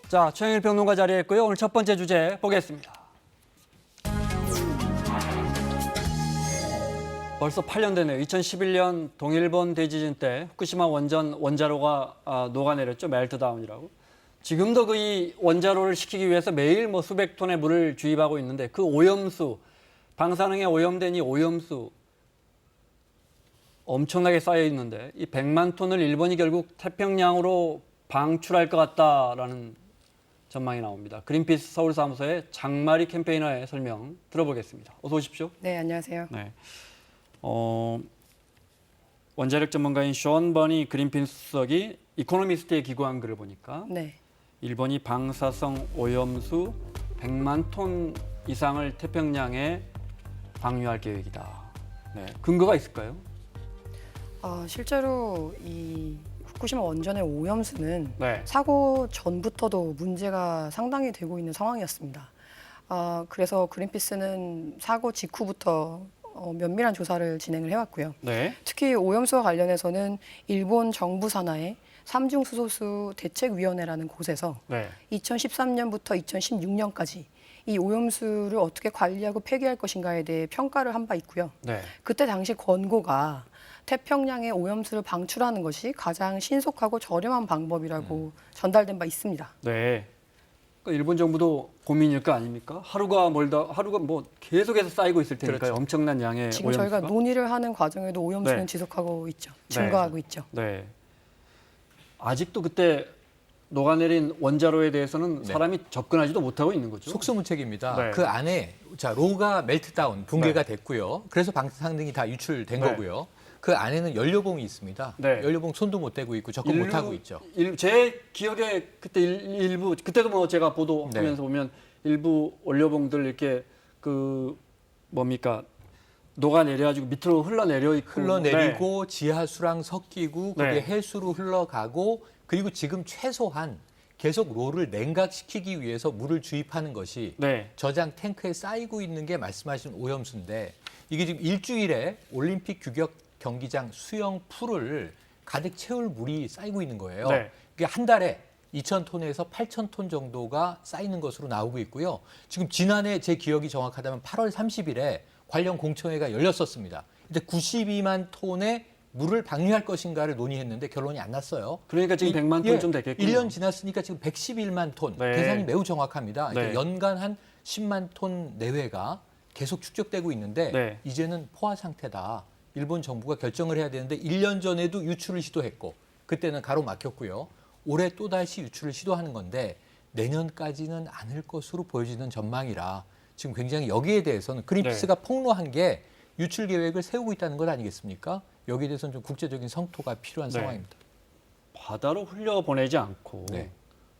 자, 최영일 평론가 자리에 있고요. 오늘 첫 번째 주제 보겠습니다. 벌써 8년 되네요. 2011년 동일본 대지진 때 후쿠시마 원전 원자로가 녹아내렸죠. 멜트다운이라고. 지금도 그 이 원자로를 식히기 위해서 매일 뭐 수백 톤의 물을 주입하고 있는데 그 오염수, 방사능에 오염된 이 오염수 엄청나게 쌓여 있는데 이 100만 톤을 일본이 결국 태평양으로 방출할 것 같다라는 전망이 나옵니다. 그린피스 서울사무소의 장마리 캠페이너의 설명 들어보겠습니다. 어서 오십시오. 네, 안녕하세요. 네. 원자력 전문가인 션 버니 그린피스 수석이 이코노미스트에 기고한 글을 보니까 네. 일본이 방사성 오염수 100만 톤 이상을 태평양에 방류할 계획이다. 네. 근거가 있을까요? 실제로 이 후쿠시마 원전의 오염수는 네. 사고 전부터도 문제가 상당히 되고 있는 상황이었습니다. 그래서 그린피스는 사고 직후부터 면밀한 조사를 진행을 해왔고요. 네. 특히 오염수와 관련해서는 일본 정부 산하의 삼중수소수 대책위원회라는 곳에서 네. 2013년부터 2016년까지 이 오염수를 어떻게 관리하고 폐기할 것인가에 대해 평가를 한 바 있고요. 네. 그때 당시 권고가 태평양에 오염수를 방출하는 것이 가장 신속하고 저렴한 방법이라고 전달된 바 있습니다. 네. 그러니까 일본 정부도 고민일 거 아닙니까? 하루가 뭐 계속해서 쌓이고 있을 테니까요. 그렇죠. 엄청난 양의 지금 오염수가. 저희가 논의를 하는 과정에도 오염수는 네. 지속하고 있죠. 증가하고 있죠. 네. 아직도 그때 녹아내린 원자로에 대해서는 네. 사람이 접근하지도 못하고 있는 거죠. 속수무책입니다. 네. 그 안에 로가 멜트다운, 붕괴가 네. 됐고요. 그래서 방사능이 다 유출된 네. 거고요. 그 안에는 연료봉이 있습니다. 네. 연료봉 손도 못 대고 있고 접근 못 하고 있죠. 제 기억에 그때 일부 그때도 뭐 제가 보도하면서 네. 보면 일부 원료봉들 이렇게 그 뭡니까 녹아내려가지고 밑으로 흘러내려 있고 흘러내리고 지하수랑 섞이고 그게 네. 해수로 흘러가고 그리고 지금 최소한 계속 로를 냉각시키기 위해서 물을 주입하는 것이 네. 저장 탱크에 쌓이고 있는 게 말씀하신 오염수인데 이게 지금 일주일에 올림픽 규격 경기장 수영 풀을 가득 채울 물이 쌓이고 있는 거예요. 네. 이게 한 달에 2,000톤에서 8,000톤 정도가 쌓이는 것으로 나오고 있고요. 지금 지난해 제 기억이 정확하다면 8월 30일에 관련 공청회가 열렸었습니다. 이제 92만 톤의 물을 방류할 것인가를 논의했는데 결론이 안 났어요. 그러니까 지금 100만 톤 좀 됐겠군요. 1년 지났으니까 지금 111만 톤. 네. 계산이 매우 정확합니다. 그러니까 네. 연간 한 10만 톤 내외가 계속 축적되고 있는데 네. 이제는 포화 상태다. 일본 정부가 결정을 해야 되는데 1년 전에도 유출을 시도했고 그때는 가로막혔고요. 올해 또다시 유출을 시도하는 건데 내년까지는 않을 것으로 보여지는 전망이라 지금 굉장히 여기에 대해서는 그린피스가 폭로한 게 유출 계획을 세우고 있다는 것 아니겠습니까? 여기에 대해서는 좀 국제적인 성토가 필요한 네. 상황입니다. 바다로 흘려보내지 않고 네.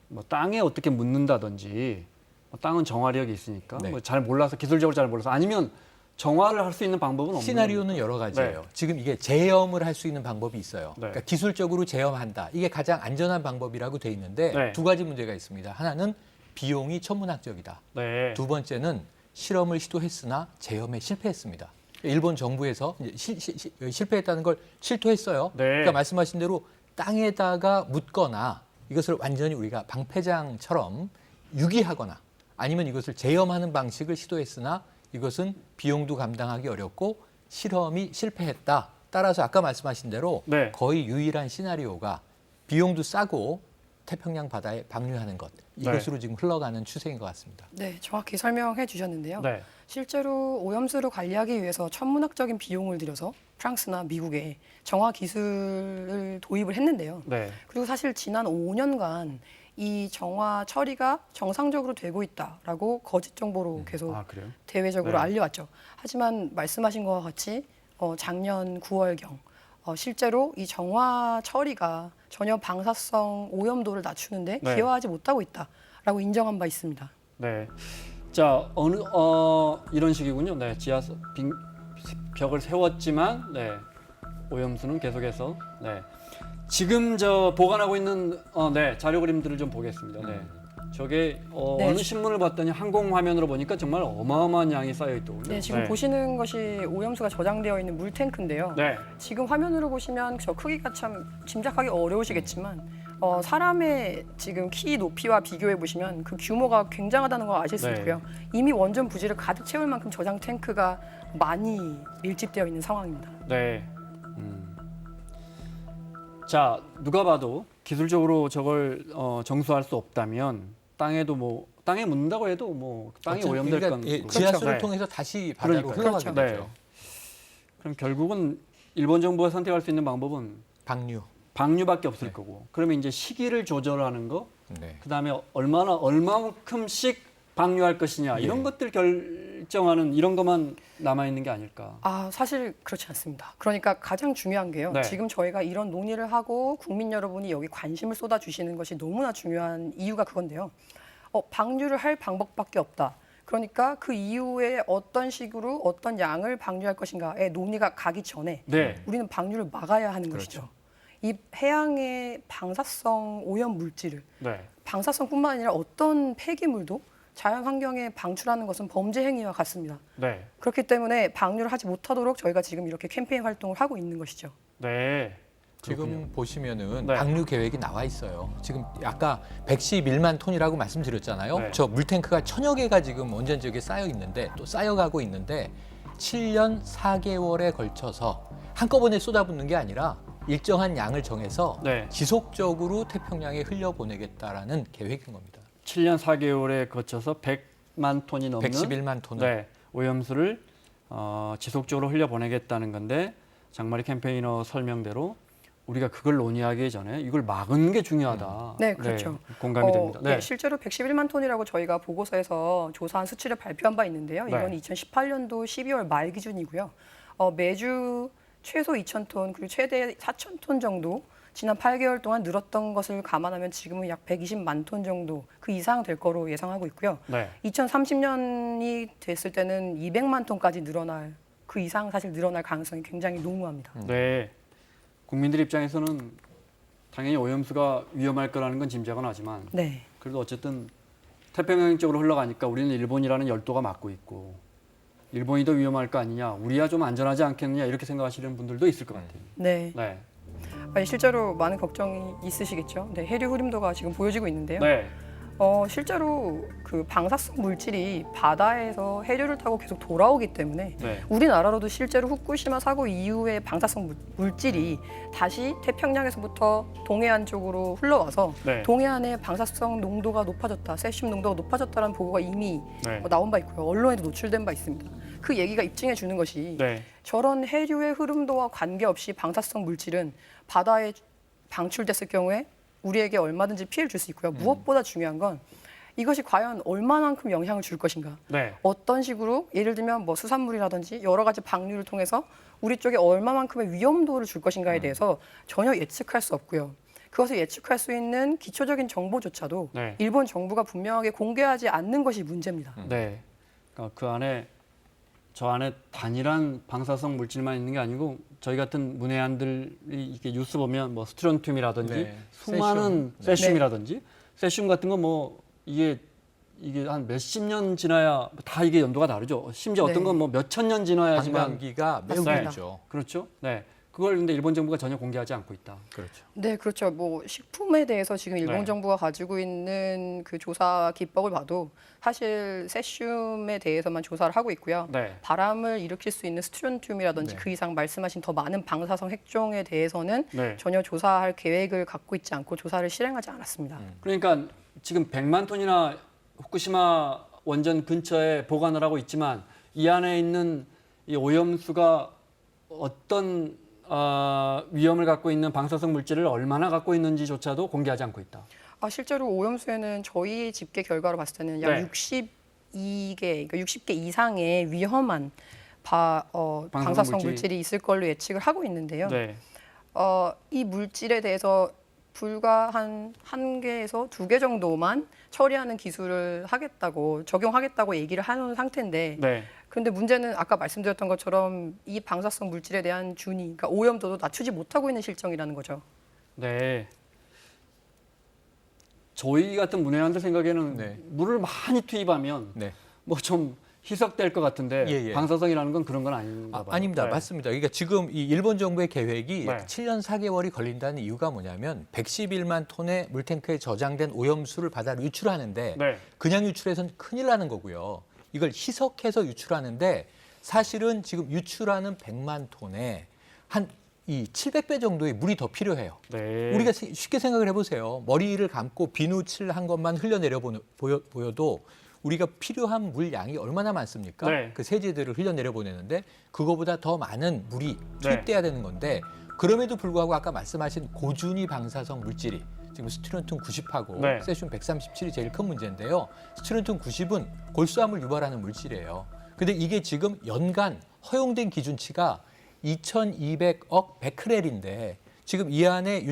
뭐 땅에 어떻게 묻는다든지 뭐 땅은 정화력이 있으니까 네. 뭐 잘 몰라서 기술적으로 잘 몰라서 아니면 정화를 할 수 있는 방법은 없는 시나리오는 여러 가지예요. 지금 이게 제염을 할 수 있는 방법이 있어요. 네. 그러니까 기술적으로 제염한다. 이게 가장 안전한 방법이라고 돼 있는데 네. 두 가지 문제가 있습니다. 하나는 비용이 천문학적이다. 네. 두 번째는 실험을 시도했으나 제염에 실패했습니다. 일본 정부에서 이제 실패했다는 걸 실토했어요. 네. 그러니까 말씀하신 대로 땅에다가 묻거나 이것을 완전히 우리가 방패장처럼 유기하거나 아니면 이것을 제염하는 방식을 시도했으나 이것은 비용도 감당하기 어렵고 실험이 실패했다. 따라서 아까 말씀하신 대로 네. 거의 유일한 시나리오가 비용도 싸고 태평양 바다에 방류하는 것. 이것으로 지금 흘러가는 추세인 것 같습니다. 네, 정확히 설명해 주셨는데요. 네. 실제로 오염수를 관리하기 위해서 천문학적인 비용을 들여서 프랑스나 미국에 정화 기술을 도입을 했는데요. 네. 그리고 사실 지난 5년간 이 정화 처리가 정상적으로 되고 있다라고 거짓 정보로 계속 아, 그래요? 대외적으로 네. 알려왔죠. 하지만 말씀하신 것과 같이 작년 9월경 실제로 이 정화 처리가 전혀 방사성 오염도를 낮추는데 네. 기여하지 못하고 있다라고 인정한 바 있습니다. 네. 자, 이런 식이군요. 네. 벽을 세웠지만 네. 오염수는 계속해서 네. 지금 보관하고 있는 자료 그림들을 좀 보겠습니다. 네. 저게 네. 어느 신문을 봤더니 항공 화면으로 보니까 정말 어마어마한 양이 쌓여 있더군요. 네, 지금 보시는 것이 오염수가 저장되어 있는 물탱크인데요. 네. 지금 화면으로 보시면 저 크기가 참 짐작하기 어려우시겠지만 사람의 지금 키 높이와 비교해 보시면 그 규모가 굉장하다는 걸 아실 수 네. 있고요. 이미 원전 부지를 가득 채울 만큼 저장 탱크가 많이 밀집되어 있는 상황입니다. 네. 자, 누가 봐도 기술적으로 저걸 정수할 수 없다면 땅에 묻는다고 해도 뭐 땅이 어차피 오염될 그러니까 건 예, 지하수를 네. 통해서 다시 바다로 그러니까요. 흘러가게 그렇죠. 되죠. 네. 그럼 결국은 일본 정부가 선택할 수 있는 방법은 방류. 방류밖에 없을 네. 거고. 그러면 이제 시기를 조절하는 거, 네. 그다음에 얼마만큼씩 방류할 것이냐 이런 예. 것들 결정하는 이런 것만 남아 있는 게 아닐까. 사실 그렇지 않습니다. 그러니까 가장 중요한 게요. 네. 지금 저희가 이런 논의를 하고 국민 여러분이 여기 관심을 쏟아주시는 것이 너무나 중요한 이유가 그건데요. 방류를 할 방법밖에 없다. 그러니까 그 이후에 어떤 식으로 어떤 양을 방류할 것인가에 논의가 가기 전에 네. 우리는 방류를 막아야 하는 그렇죠. 것이죠. 이 해양의 방사성 오염 물질을 네. 방사성뿐만 아니라 어떤 폐기물도 자연 환경에 방출하는 것은 범죄 행위와 같습니다. 네. 그렇기 때문에 방류를 하지 못하도록 저희가 지금 이렇게 캠페인 활동을 하고 있는 것이죠. 네. 지금 그렇군요. 보시면은 네. 방류 계획이 나와 있어요. 지금 아까 111만 톤이라고 말씀드렸잖아요. 네. 저 물탱크가 1000여 개가 지금 원전 지역에 쌓여 있는데 또 쌓여가고 있는데 7년 4개월에 걸쳐서 한꺼번에 쏟아붓는 게 아니라 일정한 양을 정해서 네. 지속적으로 태평양에 흘려보내겠다라는 계획인 겁니다. 7년 4개월에 거쳐서 100만 톤이 넘는 111만 톤을. 네, 오염수를 지속적으로 흘려보내겠다는 건데 장마리 캠페이너 설명대로 우리가 그걸 논의하기 전에 이걸 막은 게 중요하다. 네, 그렇죠. 공감이 됩니다. 네. 실제로 111만 톤이라고 저희가 보고서에서 조사한 수치를 발표한 바 있는데요. 이건 네. 2018년도 12월 말 기준이고요. 매주 최소 2,000톤 그리고 최대 4,000톤 정도 지난 8개월 동안 늘었던 것을 감안하면 지금은 약 120만 톤 정도 그 이상 될 거로 예상하고 있고요. 네. 2030년이 됐을 때는 200만 톤까지 늘어날 그 이상 사실 늘어날 가능성이 굉장히 농후합니다. 네. 국민들 입장에서는 당연히 오염수가 위험할 거라는 건 짐작은 하지만 네. 그래도 어쨌든 태평양 쪽으로 흘러가니까 우리는 일본이라는 열도가 막고 있고 일본이 더 위험할 거 아니냐, 우리야 좀 안전하지 않겠느냐 이렇게 생각하시는 분들도 있을 것 같아요. 네. 네. 실제로 많은 걱정이 있으시겠죠. 네, 해류 흐림도가 지금 보여지고 있는데요. 네. 실제로 그 방사성 물질이 바다에서 해류를 타고 계속 돌아오기 때문에 네. 우리나라로도 실제로 후쿠시마 사고 이후에 방사성 물질이 다시 태평양에서부터 동해안 쪽으로 흘러와서 네. 동해안의 방사성 농도가 높아졌다, 세슘 농도가 높아졌다는 보고가 이미 네. 나온 바 있고요. 언론에도 노출된 바 있습니다. 그 얘기가 입증해 주는 것이 네. 저런 해류의 흐름도와 관계없이 방사성 물질은 바다에 방출됐을 경우에 우리에게 얼마든지 피해를 줄 수 있고요. 무엇보다 중요한 건 이것이 과연 얼마만큼 영향을 줄 것인가. 네. 어떤 식으로 예를 들면 뭐 수산물이라든지 여러 가지 방류를 통해서 우리 쪽에 얼마만큼의 위험도를 줄 것인가에 대해서 전혀 예측할 수 없고요. 그것을 예측할 수 있는 기초적인 정보조차도 네. 일본 정부가 분명하게 공개하지 않는 것이 문제입니다. 네. 그러니까 저 안에 단일한 방사성 물질만 있는 게 아니고 저희 같은 문해안들이 이렇게 뉴스 보면 뭐 스트론튬이라든지 네. 수많은 세슘. 세슘이라든지 세슘 같은 거 뭐 이게 한 몇십 년 지나야 다 이게 연도가 다르죠. 심지어 어떤 네. 건 뭐 몇천 년 지나야지만 관광기가 매우 맞습니다. 길죠. 그렇죠. 네. 그걸 근데 일본 정부가 전혀 공개하지 않고 있다. 그렇죠. 네, 그렇죠. 뭐 식품에 대해서 지금 일본 네. 정부가 가지고 있는 그 조사 기법을 봐도 사실 세슘에 대해서만 조사를 하고 있고요. 네. 바람을 일으킬 수 있는 스트론튬이라든지 네. 그 이상 말씀하신 더 많은 방사성 핵종에 대해서는 네. 전혀 조사할 계획을 갖고 있지 않고 조사를 실행하지 않았습니다. 그러니까 지금 100만 톤이나 후쿠시마 원전 근처에 보관을 하고 있지만 이 안에 있는 이 오염수가 어떤 위험을 갖고 있는 방사성 물질을 얼마나 갖고 있는지조차도 공개하지 않고 있다. 실제로 오염수에는 저희 집계 결과로 봤을 때는 약 네. 62개, 그러니까 60개 이상의 위험한 방사성 물질이. 물질이 있을 걸로 예측을 하고 있는데요. 네. 이 물질에 대해서 불과 한 개에서 2개 정도만 처리하는 기술을 적용하겠다고 얘기를 하는 상태인데 네. 그런데 문제는 아까 말씀드렸던 것처럼 이 방사성 물질에 대한 그러니까 오염도도 낮추지 못하고 있는 실정이라는 거죠. 네. 저희 같은 문해안들 생각에는 네. 물을 많이 투입하면 네. 뭐 좀 희석될 것 같은데 예, 예. 방사성이라는 건 그런 건 아닌가 봐요. 아닙니다. 네. 맞습니다. 그러니까 지금 이 일본 정부의 계획이 네. 7년 4개월이 걸린다는 이유가 뭐냐면 111만 톤의 물탱크에 저장된 오염수를 바다로 유출하는데 네. 그냥 유출해서는 큰일 나는 거고요. 이걸 희석해서 유출하는데 사실은 지금 유출하는 100만 톤에 한 이 700배 정도의 물이 더 필요해요. 네. 우리가 쉽게 생각을 해보세요. 머리를 감고 비누칠한 것만 흘려내려 보여도 우리가 필요한 물 양이 얼마나 많습니까? 네. 그 세제들을 흘려내려 보내는데 그거보다 더 많은 물이 네. 투입돼야 되는 건데 그럼에도 불구하고 아까 말씀하신 고준위 방사성 물질이 지금 스트론튬 90하고 네. 세슘 137이 제일 큰 문제인데요. 스트론튬 90은 골수암을 유발하는 물질이에요. 근데 이게 지금 연간 허용된 기준치가 2,200억 베크렐인데 지금 이 안에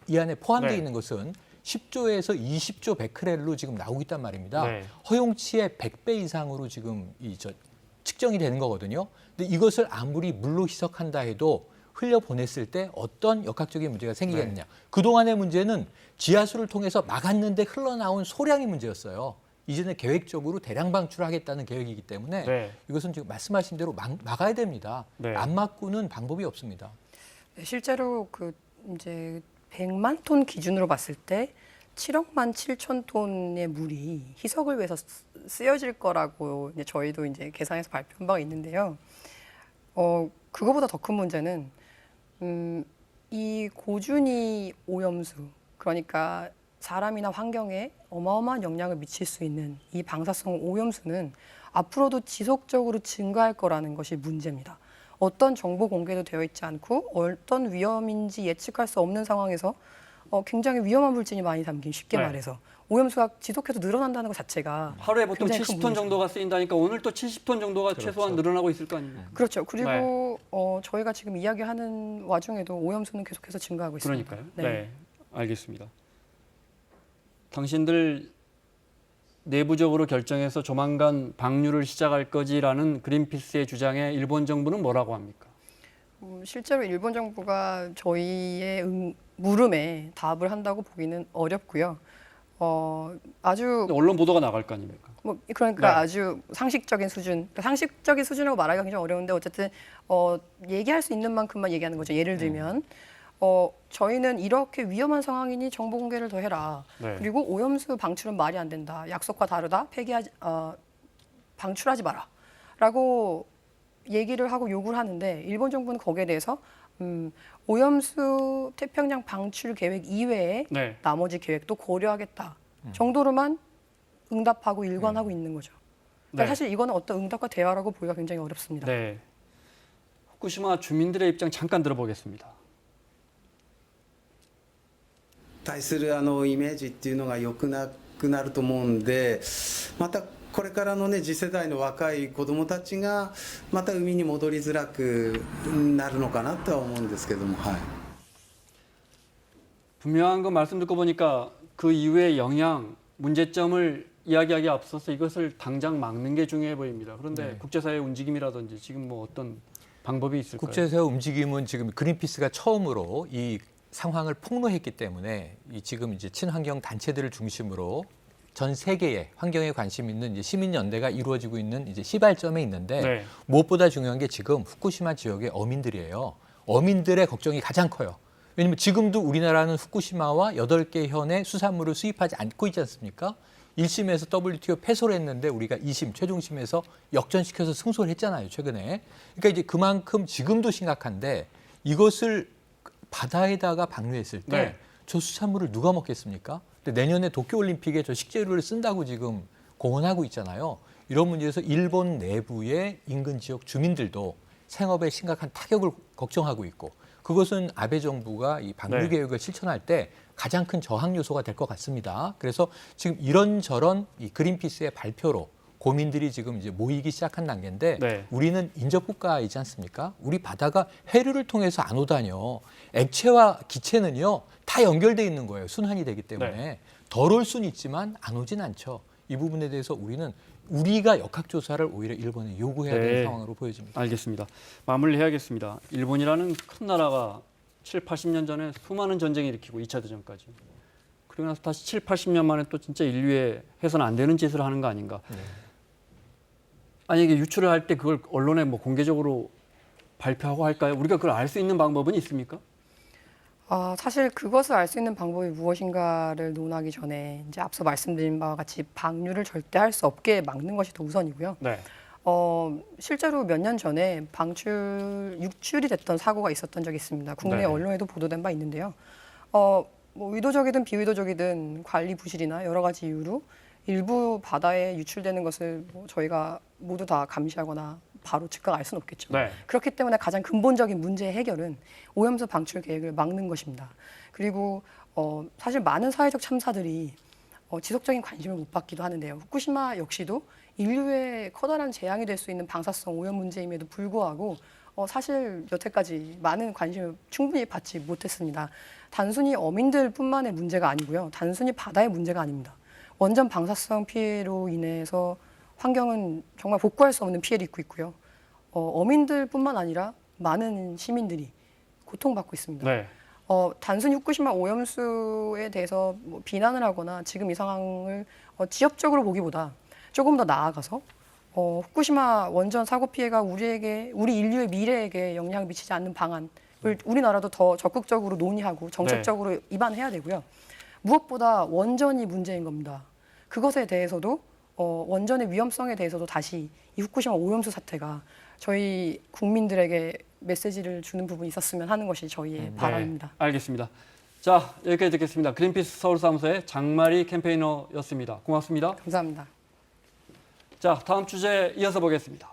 이 안에 포함되어 네. 있는 것은 10조에서 20조 베크렐로 지금 나오고 있단 말입니다. 네. 허용치의 100배 이상으로 지금 측정이 되는 거거든요. 근데 이것을 아무리 물로 희석한다 해도 흘려보냈을 때 어떤 역학적인 문제가 생기겠느냐. 그동안의 문제는 지하수를 통해서 막았는데 흘러나온 소량이 문제였어요. 이제는 계획적으로 대량 방출하겠다는 계획이기 때문에 네. 이것은 지금 말씀하신 대로 막아야 됩니다. 네. 안 막고는 방법이 없습니다. 네, 실제로 그 이제 100만 톤 기준으로 봤을 때 7억만 7천 톤의 물이 희석을 위해서 쓰여질 거라고 이제 저희도 이제 계산해서 발표한 바가 있는데요. 그거보다 더 큰 문제는 이 고준위 오염수, 그러니까 사람이나 환경에 어마어마한 영향을 미칠 수 있는 이 방사성 오염수는 앞으로도 지속적으로 증가할 거라는 것이 문제입니다. 어떤 정보 공개도 되어 있지 않고 어떤 위험인지 예측할 수 없는 상황에서 굉장히 위험한 물질이 많이 담긴, 쉽게 네. 말해서 오염수가 지속해서 늘어난다는 것 자체가 하루에 보통 굉장히 큰 70톤 문제죠. 정도가 쓰인다니까 오늘 또 70톤 정도가 그렇죠. 최소한 늘어나고 있을 거 아닙니까? 그렇죠. 그리고 저희가 지금 이야기하는 와중에도 오염수는 계속해서 증가하고 있습니다. 그러니까요. 네. 알겠습니다. 당신들 내부적으로 결정해서 조만간 방류를 시작할 거지라는 그린피스의 주장에 일본 정부는 뭐라고 합니까? 실제로 일본 정부가 저희의 물음에 답을 한다고 보기는 어렵고요. 아주 언론 보도가 나갈 거 아닙니까? 그러니까 네. 아주 상식적인 수준, 그러니까 상식적인 수준이라고 말하기가 굉장히 어려운데 어쨌든 얘기할 수 있는 만큼만 얘기하는 거죠. 예를 들면 저희는 이렇게 위험한 상황이니 정보 공개를 더 해라. 네. 그리고 오염수 방출은 말이 안 된다. 약속과 다르다. 방출하지 마라.라고 얘기를 하고 요구를 하는데 일본 정부는 거기에 대해서 오염수 태평양 방출 계획 이외에 네. 나머지 계획도 고려하겠다 정도로만 응답하고 일관하고 있는 거죠. 그러니까 네. 사실 이거는 어떤 응답과 대화라고 보기가 굉장히 어렵습니다. 네. 후쿠시마 주민들의 입장 잠깐 들어보겠습니다. 対するイメージっていうのが良くなくなると思うんで、またこれからのね次世代の若い子どもたちがまた海に戻りづらくなるのかなとは思うんですけども、はい。 분명한 거 말씀 듣고 보니까 그 이후의 영향, 문제점을 이야기하기에 앞서서 이것을 당장 막는 게 중요해 보입니다. 그런데 네. 국제사회의 움직임이라든지 지금 뭐 어떤 방법이 있을까요? 국제사회 움직임은 지금 그린피스가 처음으로 이 상황을 폭로했기 때문에 지금 이제 친환경 단체들을 중심으로 전 세계에 환경에 관심 있는 이제 시민 연대가 이루어지고 있는 이제 시발점에 있는데 네. 무엇보다 중요한 게 지금 후쿠시마 지역의 어민들이에요. 어민들의 걱정이 가장 커요. 왜냐하면 지금도 우리나라는 후쿠시마와 8개 현의 수산물을 수입하지 않고 있지 않습니까? 1심에서 WTO 패소를 했는데 우리가 2심 최종심에서 역전시켜서 승소를 했잖아요, 최근에. 그러니까 이제 그만큼 지금도 심각한데 이것을 바다에다가 방류했을 때 저 네. 수산물을 누가 먹겠습니까? 근데 내년에 도쿄올림픽에 저 식재료를 쓴다고 지금 공언하고 있잖아요. 이런 문제에서 일본 내부의 인근 지역 주민들도 생업에 심각한 타격을 걱정하고 있고 그것은 아베 정부가 이 방류 네. 계획을 실천할 때 가장 큰 저항 요소가 될 것 같습니다. 그래서 지금 이런저런 이 그린피스의 발표로 고민들이 지금 이제 모이기 시작한 단계인데 네. 우리는 인접국가이지 않습니까? 우리 바다가 해류를 통해서 안 오다뇨. 액체와 기체는요 다 연결돼 있는 거예요. 순환이 되기 때문에 네. 덜 올 수는 있지만 안 오진 않죠. 이 부분에 대해서 우리가 역학조사를 오히려 일본에 요구해야 되는 네. 상황으로 보여집니다. 알겠습니다. 마무리해야겠습니다. 일본이라는 큰 나라가 7, 80년 전에 수많은 전쟁을 일으키고 2차 대전까지. 그리고 나서 다시 7, 80년 만에 또 진짜 인류에 해서는 안 되는 짓을 하는 거 아닌가. 네. 아니 이게 유출을 할 때 그걸 언론에 뭐 공개적으로 발표하고 할까요? 우리가 그걸 알 수 있는 방법은 있습니까? 사실 그것을 알 수 있는 방법이 무엇인가를 논하기 전에 이제 앞서 말씀드린 바와 같이 방류를 절대 할 수 없게 막는 것이 더 우선이고요. 네. 실제로 몇 년 전에 유출이 됐던 사고가 있었던 적이 있습니다. 국내 네. 언론에도 보도된 바 있는데요. 뭐 의도적이든 비의도적이든 관리 부실이나 여러 가지 이유로 일부 바다에 유출되는 것을 뭐 저희가 모두 다 감시하거나 바로 즉각 알 수는 없겠죠. 네. 그렇기 때문에 가장 근본적인 문제의 해결은 오염수 방출 계획을 막는 것입니다. 그리고 사실 많은 사회적 참사들이 지속적인 관심을 못 받기도 하는데요. 후쿠시마 역시도 인류의 커다란 재앙이 될 수 있는 방사성 오염 문제임에도 불구하고 사실 여태까지 많은 관심을 충분히 받지 못했습니다. 단순히 어민들뿐만의 문제가 아니고요. 단순히 바다의 문제가 아닙니다. 원전 방사성 피해로 인해서 환경은 정말 복구할 수 없는 피해를 입고 있고요. 어민들뿐만 아니라 많은 시민들이 고통받고 있습니다. 네. 단순히 후쿠시마 오염수에 대해서 뭐 비난을 하거나 지금 이 상황을 지엽적으로 보기보다 조금 더 나아가서 후쿠시마 원전 사고 피해가 우리 인류의 미래에게 영향을 미치지 않는 방안을 우리나라도 더 적극적으로 논의하고 정책적으로 입안해야 되고요. 무엇보다 원전이 문제인 겁니다. 그것에 대해서도 원전의 위험성에 대해서도 다시 이 후쿠시마 오염수 사태가 저희 국민들에게 메시지를 주는 부분이 있었으면 하는 것이 저희의 바람입니다. 네, 알겠습니다. 자, 여기까지 듣겠습니다. 그린피스 서울사무소의 장마리 캠페이너였습니다. 고맙습니다. 감사합니다. 자, 다음 주제 이어서 보겠습니다.